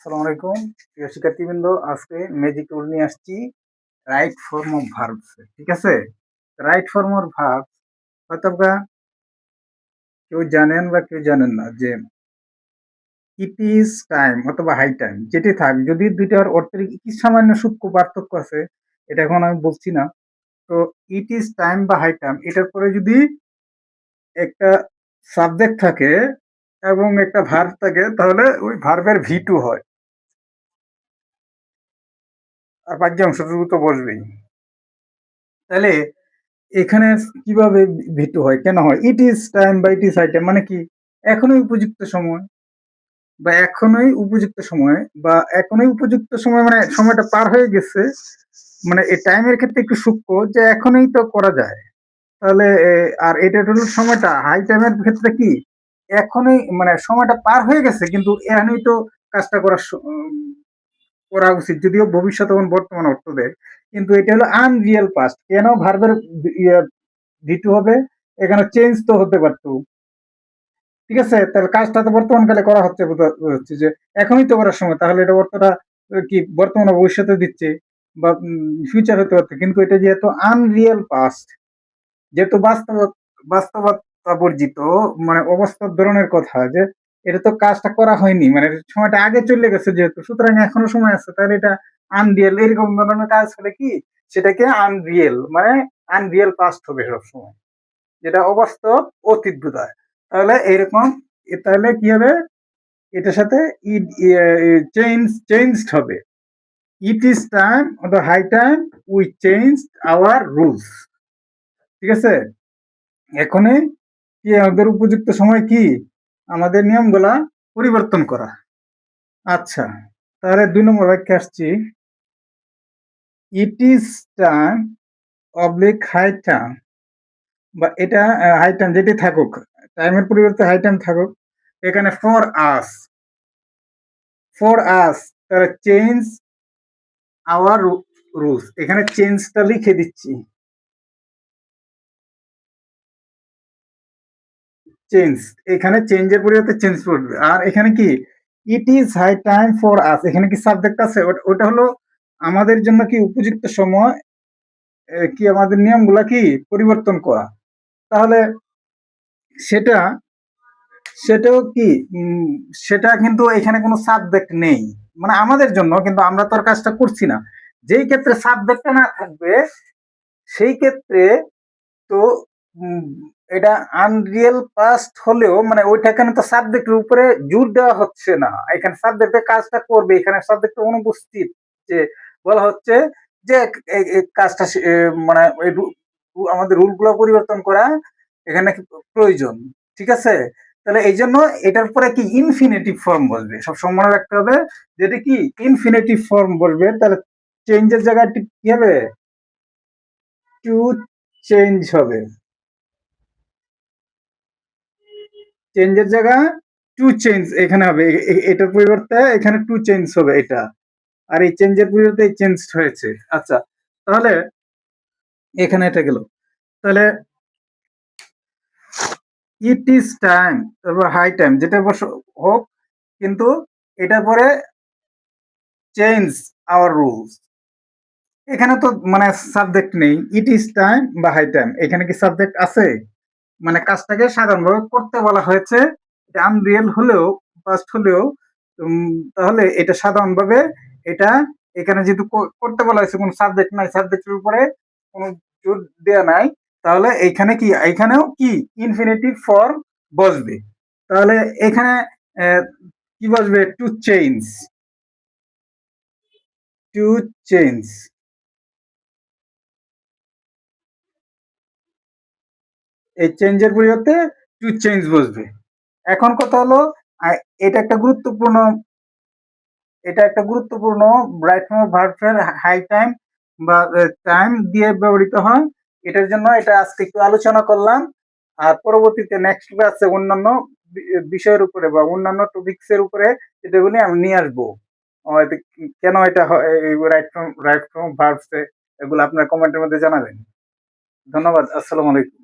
আসসালামু আলাইকুম প্রিয় শিক্ষার্থীবৃন্দ। আজকে ম্যাজিক রুল নিয়ে আসছি রাইট ফর্ম অফ ভার্বস। ঠিক আছে, রাইট ফর্ম অফ ভার্বস হয়তো বা কেউ জানেন বা কেউ জানেন না যে ইট ইজ টাইম অথবা হাই টাইম যেটি থাক, যদি দুইটার অর্থের কি সামান্য সূক্ষ্ম পার্থক্য আছে, এটা এখন আমি বলছি না। তো ইট ইজ টাইম বা হাই টাইম এটার পরে যদি একটা সাবজেক্ট থাকে এবং একটা ভার্ব থাকে, তাহলে ওই ভার্বের ভি টু হয়, আর বাক্যাংশটুকু তো বসবেই। তাহলে এখানে কিভাবে ভিটু হয়, কেন হয়? ইট ইজ টাইম বা ইট ইজ হাই টাইম মানে কি? এখনই উপযুক্ত সময়, বা এখনই উপযুক্ত সময়, বা এখনই উপযুক্ত সময় মানে সময়টা পার হয়ে গেছে। মানে এই টাইমের ক্ষেত্রে একটু সূক্ষ্ম যে এখনই তো করা যায়। তাহলে আর এটা হলো সময়টা হাই টাইমের ক্ষেত্রে কি এখনই মানে সময়টা পার হয়ে গেছে, কিন্তু এখনই তো কাজটা করা উচিত, যদিও ভবিষ্যৎ এবং বর্তমান অর্থ দেয়। কিন্তু এটা হলো আনরিয়েল পাস্ট। কেন ভার্বের ভিটু হবে? এখানে চেঞ্জ তো হতে পারতো। ঠিক আছে, তাহলে কাজটা তো বর্তমান কালে করা হচ্ছে, হচ্ছে যে এখনই তো করার সময়, তাহলে এটা অর্থটা কি বর্তমানে ভবিষ্যতে দিচ্ছে বা ফিউচার হতে পারতো। কিন্তু এটা যেহেতু আনরিয়েল পাস্ট, যেহেতু বাস্তবতা বর্জিত, মানে অবাস্তব ধরনের কথা, যে এটা তো কাজটা করা হয়নি, মানে সময়টা আগে চলে গেছে যেহেতু, সুতরাং এখনো সময় আছে, তাহলে এটা আনরিয়েল এরকম ধরনের কাজ হলে কি সেটাকে আনরিয়েল মানে আনরিয়েল পাস্ট হবে সবসময়, যেটা অবাস্তব অতীত বোঝায়। তাহলে এরকম, তাহলে কি হবে? এটার সাথে চেঞ্জড হবে। ইট ইজ টাইম অথবা high time we change our rules. ঠিক আছে, এখনই কি আমাদের উপযুক্ত সময় কি আমাদের নিয়মগুলা পরিবর্তন করা। আচ্ছা, তাহলে 2 নম্বর বাক্যে আসছি। It is time oblique high time, বা এটা হাই টাইম যেটি থাকুক, টাইমের পরিবর্তে হাই টাইম থাকুক, এখানে ফর আস তাহলে চেঞ্জ আওয়ার রুলস, এখানে চেঞ্জটা লিখে দিচ্ছি। চেঞ্জ, এখানে চেঞ্জের পরিবর্তে চেঞ্জ করবে। আর এখানে কি it is high time for us, এখানে কি সাবজেক্ট আছে? ওটা হলো আমাদের জন্য কি উপযুক্ত সময় কি আমাদের নিয়মগুলা কি পরিবর্তন করা। তাহলে সেটা সেটাও কি সেটা কিন্তু এখানে কোনো সাবজেক্ট নেই, মানে আমাদের জন্য, কিন্তু আমরা তো আর কাজটা করছি না। যেই ক্ষেত্রে সাবজেক্টটা না থাকবে সেই ক্ষেত্রে তো উম, এটা আনরিয়েল পাস্ট হলেও, মানে ওইটা এখানে তো সাবজেক্টের উপরে জোর দেওয়া হচ্ছে না, এখানে সাবজেক্টের কাজটা করবে, এখানে সাবজেক্টের অনুপস্থিত, যে বলা হচ্ছে যে এই কাজটা মানে আমাদের রুলগুলো পরিবর্তন করা এখানে প্রয়োজন। ঠিক আছে, তাহলে এই জন্য এটার পরে কি ইনফিনিটিভ ফর্ম বসবে, সবসময় মনে রাখতে হবে, যেটা কি ইনফিনিটিভ ফর্ম বসবে। তাহলে চেঞ্জের জায়গায় কি হবে? টু চেঞ্জ হবে। চেঞ্জের জায়গা টু চেঞ্জ এখানে হবে, এটার পরিবর্তে এখানে টু চেঞ্জ হবে এটা, আর এই চেঞ্জের পরিবর্তে চেঞ্জ হয়েছে। আচ্ছা, তাহলে এখানে এটা গেল। তাহলে ইট ইজ টাইম, তারপর হাই টাইম যেটা হোক, কিন্তু এটার পরে চেঞ্জ আওয়ার রুলস, এখানে তো মানে সাবজেক্ট নেই। ইট ইজ টাইম বা হাই টাইম, এখানে কি সাবজেক্ট আছে? মানে কাজটাকে সাধারণভাবে করতে বলা হয়েছে, এটা আনরিয়েল হলেও ফার্স্ট হলেও তাহলে এটা সাধারণভাবে এটা এখানে যেহেতু করতে বলা হয়েছে, কোনো সাবজেক্ট নাই, সাবজেক্টের উপরে কোনো জোর দেওয়া নাই, তাহলে এইখানে কি এখানেও কি ইনফিনিটিভ ফর্ম বসবে। তাহলে এখানে আহ, কি বসবে? To change. এই চেঞ্জের পরিবর্তে টু চেঞ্জ বসবে। এখন কথা হলো, এটা একটা গুরুত্বপূর্ণ, রাইট ফর্ম অফ ভার্বের হাই টাইম বা টাইম দিয়ে ব্যবহৃত হয়। এটার জন্য এটা আজকে একটু আলোচনা করলাম, আর পরবর্তীতে নেক্সট ক্লাসে অন্যান্য বিষয়ের উপরে বা অন্যান্য টপিকস এর উপরে যেগুলি আমি নিয়ে আসবো। কেন এটা রাইট ফর্ম ভার্বস, এগুলো আপনার কমেন্টের মধ্যে জানাবেন। ধন্যবাদ। আসসালামু আলাইকুম।